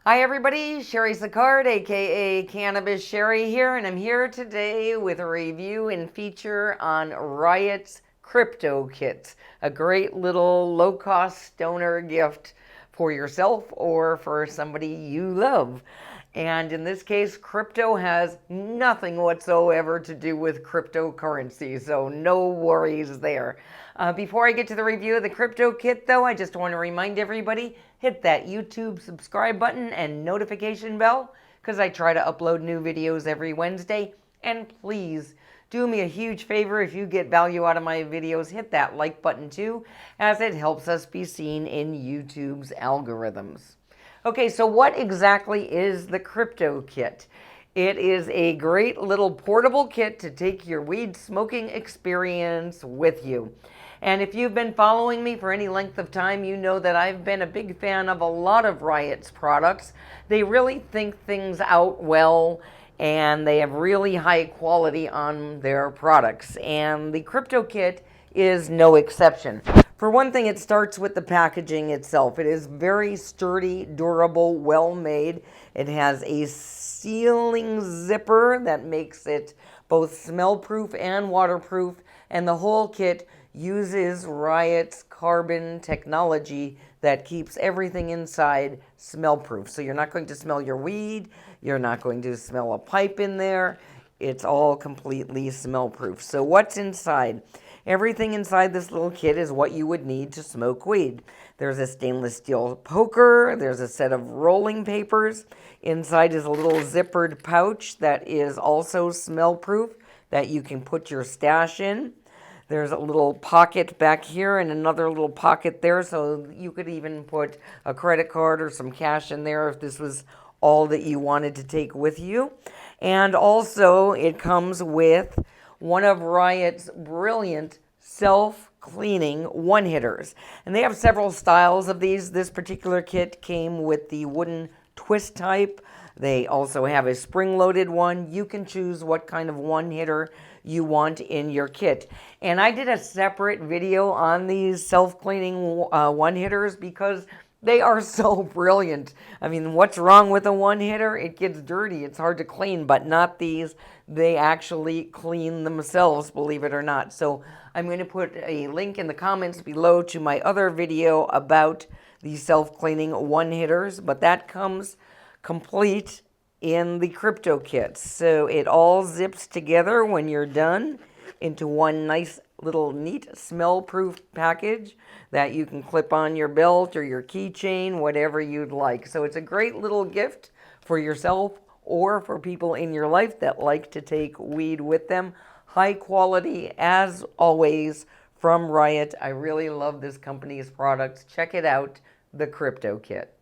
Hi everybody, Cheri Sicard, aka Cannabis Cheri here, and I'm here today with a review and feature on RYOT's Krypto Kit, a great little low-cost stoner gift for yourself or for somebody you love. And in this case, crypto has nothing whatsoever to do with cryptocurrency, so no worries there. Before I get to the review of the Krypto Kit, though, I just want to remind everybody, hit that YouTube subscribe button and notification bell, because I try to upload new videos every Wednesday. And please, do me a huge favor, if you get value out of my videos, hit that like button too, as it helps us be seen in YouTube's algorithms. Okay, so what exactly is the Krypto Kit? It is a great little portable kit to take your weed smoking experience with you. And if you've been following me for any length of time, you know that I've been a big fan of a lot of RYOT's products. They really think things out well, and they have really high quality on their products. And the Krypto Kit is no exception. For one thing, it starts with the packaging itself. It is very sturdy, durable, well made. It has a sealing zipper that makes it both smell proof and waterproof, and the whole kit uses RYOT's carbon technology that keeps everything inside smell proof. So you're not going to smell your weed, you're not going to smell a pipe in there. It's all completely smell proof. So what's inside? Everything inside this little kit is what you would need to smoke weed. There's a stainless steel poker, there's a set of rolling papers. Inside is a little zippered pouch that is also smell proof that you can put your stash in. There's a little pocket back here and another little pocket there, so you could even put a credit card or some cash in there if this was all that you wanted to take with you. And also it comes with one of RYOT's brilliant self-cleaning one-hitters. And they have several styles of these. This particular kit came with the wooden twist type. They also have a spring-loaded one. You can choose what kind of one-hitter you want in your kit. And I did a separate video on these self-cleaning one-hitters because they are so brilliant. I mean, what's wrong with a one-hitter? It gets dirty. It's hard to clean, but not these. They actually clean themselves, believe it or not. So I'm going to put a link in the comments below to my other video about the self-cleaning one-hitters, but that comes complete in the Krypto Kit. So it all zips together when you're done into one nice little neat smell-proof package that you can clip on your belt or your keychain, whatever you'd like. So it's a great little gift for yourself or for people in your life that like to take weed with them. High quality, as always, from RYOT. I really love this company's products. Check it out, the Krypto Kit.